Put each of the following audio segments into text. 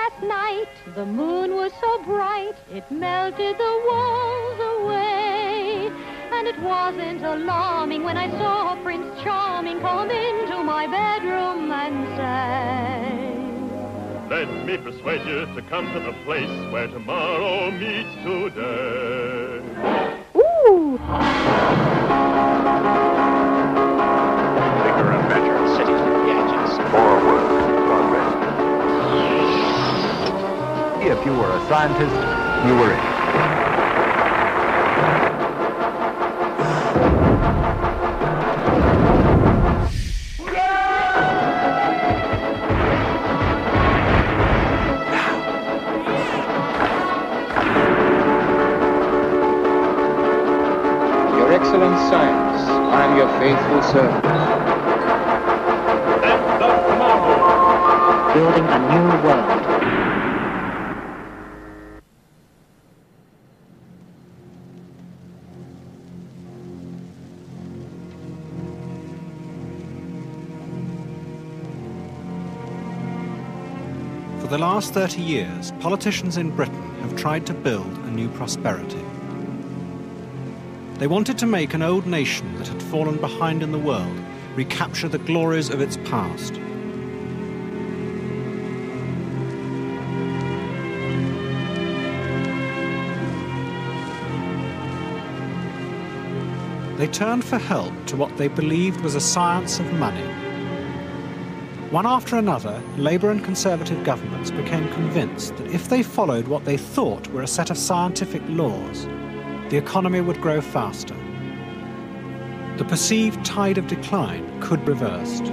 last night, the moon was so bright, it melted the walls away. And it wasn't alarming when I saw Prince Charming come into my bedroom and say, let me persuade you to come to the place where tomorrow meets today. ooh! Bigger and better cities and gadgets. Forward, progress. If you were a scientist, you were it. Your excellent science, I am your faithful servant. And the tomorrow. Building a new world. For the last 30 years, politicians in Britain have tried to build a new prosperity. They wanted to make an old nation that had fallen behind in the world recapture the glories of its past. They turned for help to what they believed was a science of money. One after another, Labour and Conservative governments became convinced that if they followed what they thought were a set of scientific laws, the economy would grow faster. The perceived tide of decline could be reversed.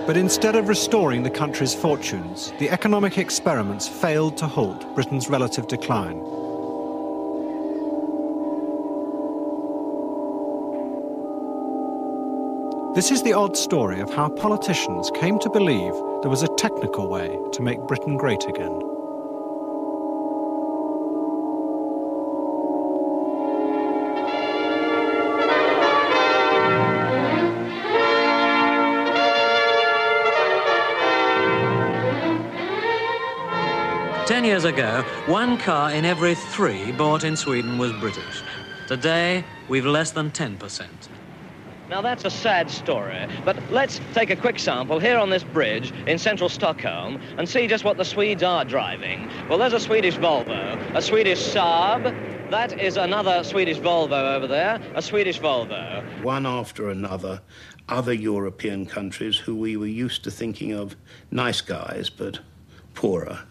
But instead of restoring the country's fortunes, the economic experiments failed to halt Britain's relative decline. This is the odd story of how politicians came to believe there was a technical way to make Britain great again. Ten years ago, 1 car in every 3 bought in Sweden was British. Today, we've less than 10%. Now, that's a sad story, but let's take a quick sample here on this bridge in central Stockholm and see just what the Swedes are driving. Well, there's a Swedish Volvo, a Swedish Saab, that is another Swedish Volvo over there, a Swedish Volvo. One after another, other European countries who we were used to thinking of nice guys, but poorer,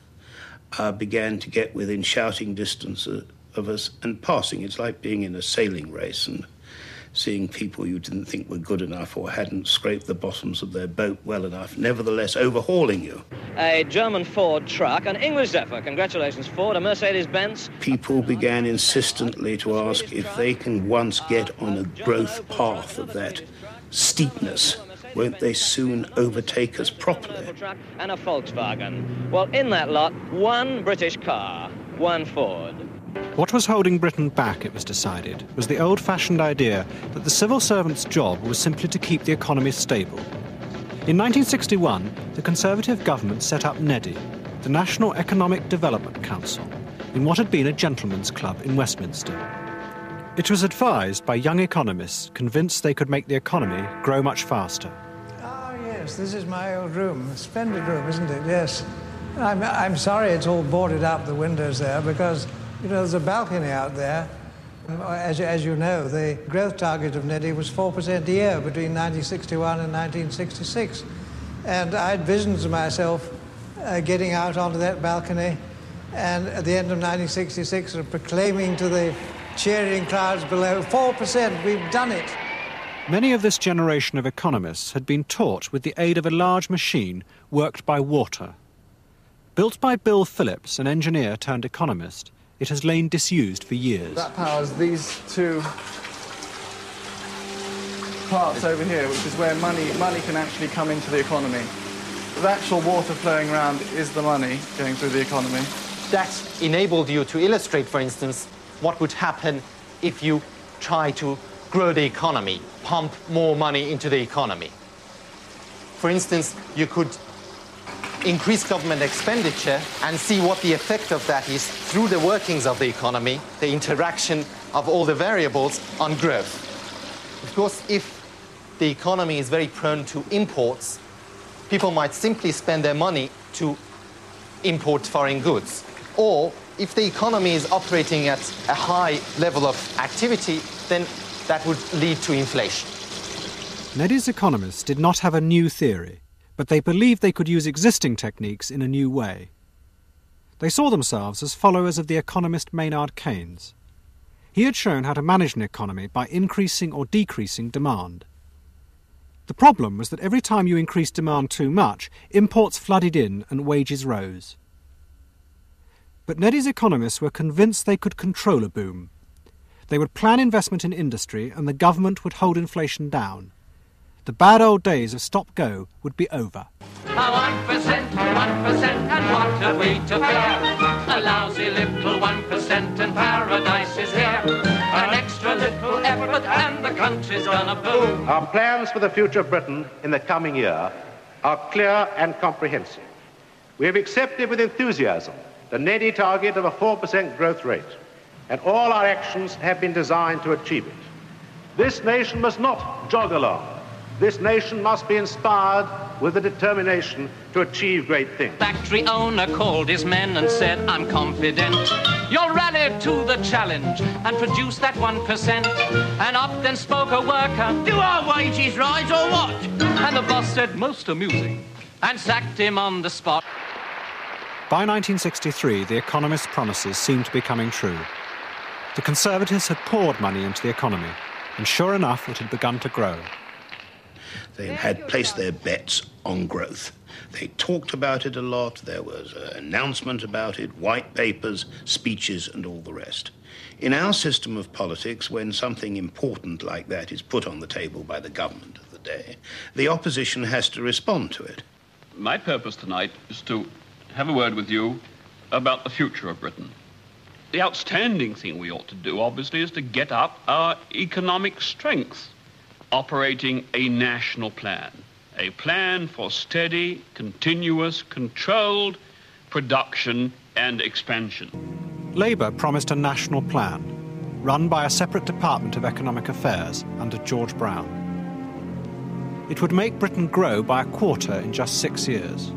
began to get within shouting distance of us and passing. It's like being in a sailing race and seeing people you didn't think were good enough or hadn't scraped the bottoms of their boat well enough, nevertheless overhauling you. A German Ford truck, an English Zephyr, congratulations Ford, a Mercedes-Benz. People began insistently to ask if they can once get on a growth path of that steepness, won't they soon overtake us properly? And a Volkswagen. Well, in that lot, 1 British car, 1 Ford. What was holding Britain back, it was decided, was the old-fashioned idea that the civil servant's job was simply to keep the economy stable. In 1961, the Conservative government set up NEDI, the National Economic Development Council, in what had been a gentleman's club in Westminster. It was advised by young economists convinced they could make the economy grow much faster. Oh, yes, this is my old room. A splendid room, isn't it? Yes. I'm sorry it's all boarded up, the windows there, because, you know, there's a balcony out there. As you know, the growth target of NEDI was 4% a year between 1961 and 1966. And I had visions of myself getting out onto that balcony and at the end of 1966 proclaiming to the cheering crowds below, 4%, we've done it. Many of this generation of economists had been taught with the aid of a large machine worked by water. Built by Bill Phillips, an engineer turned economist, it has lain disused for years. That powers these two parts over here, which is where money can actually come into the economy. The actual water flowing around is the money going through the economy. That enabled you to illustrate, for instance, what would happen if you try to grow the economy, pump more money into the economy. For instance, you could increase government expenditure and see what the effect of that is through the workings of the economy, the interaction of all the variables on growth. Of course, if the economy is very prone to imports, people might simply spend their money to import foreign goods. Or if the economy is operating at a high level of activity, then that would lead to inflation. Neddy's economists did not have a new theory, but they believed they could use existing techniques in a new way. They saw themselves as followers of the economist Maynard Keynes. He had shown how to manage an economy by increasing or decreasing demand. The problem was that every time you increased demand too much, imports flooded in and wages rose. But Neddy's economists were convinced they could control a boom. They would plan investment in industry and the government would hold inflation down. The bad old days of stop-go would be over. 1%, and what have we to fear? A lousy little 1% and paradise is here. An extra little effort and the country's gonna boom. Our plans for the future of Britain in the coming year are clear and comprehensive. We have accepted with enthusiasm the Neddy target of a 4% growth rate, and all our actions have been designed to achieve it. This nation must not jog along. This nation must be inspired with the determination to achieve great things. Factory owner called his men and said, I'm confident you'll rally to the challenge and produce that 1%. And up then spoke a worker, do our wages rise or what? And the boss said, most amusing, and sacked him on the spot. By 1963, the economists' promises seemed to be coming true. The Conservatives had poured money into the economy, and sure enough, it had begun to grow. They had placed their bets on growth. They talked about it a lot. There was an announcement about it, white papers, speeches, and all the rest. In our system of politics, when something important like that is put on the table by the government of the day, the opposition has to respond to it. My purpose tonight is to have a word with you about the future of Britain. The outstanding thing we ought to do, obviously, is to get up our economic strength, operating a national plan, a plan for steady, continuous, controlled production and expansion. Labour promised a national plan, run by a separate Department of Economic Affairs under George Brown. It would make Britain grow by a quarter in just 6 years.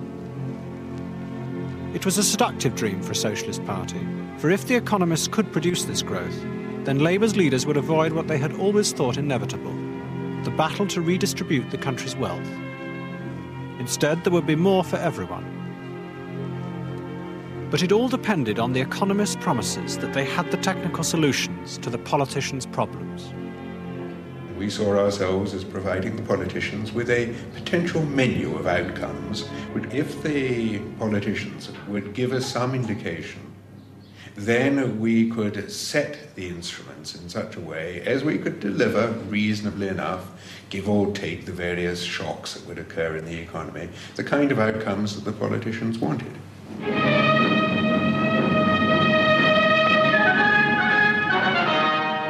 It was a seductive dream for a socialist party, for if the economists could produce this growth, then Labour's leaders would avoid what they had always thought inevitable, the battle to redistribute the country's wealth. Instead, there would be more for everyone. But it all depended on the economists' promises that they had the technical solutions to the politicians' problems. We saw ourselves as providing the politicians with a potential menu of outcomes. If the politicians would give us some indication, then we could set the instruments in such a way as we could deliver reasonably enough, give or take the various shocks that would occur in the economy, the kind of outcomes that the politicians wanted.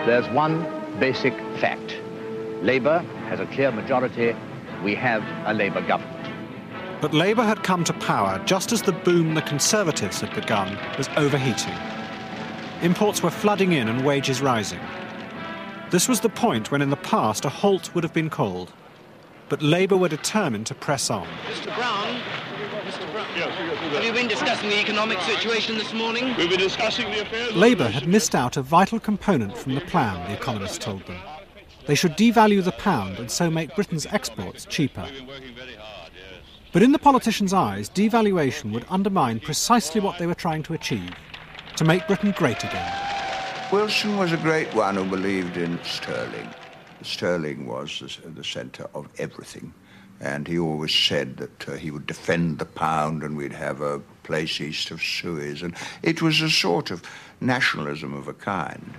There's one basic fact. Labour has a clear majority. We have a Labour government. But Labour had come to power just as the boom the Conservatives had begun was overheating. Imports were flooding in and wages rising. This was the point when in the past a halt would have been called. But Labour were determined to press on. Mr. Brown, have you been discussing the economic situation this morning? We've been discussing the affairs... Labour had missed out a vital component from the plan, the economists told them. They should devalue the pound and so make Britain's exports cheaper. But in the politicians' eyes, devaluation would undermine precisely what they were trying to achieve, to make Britain great again. Wilson was a great one who believed in sterling. Sterling was the centre of everything. And he always said that he would defend the pound and we'd have a place east of Suez. And it was a sort of nationalism of a kind.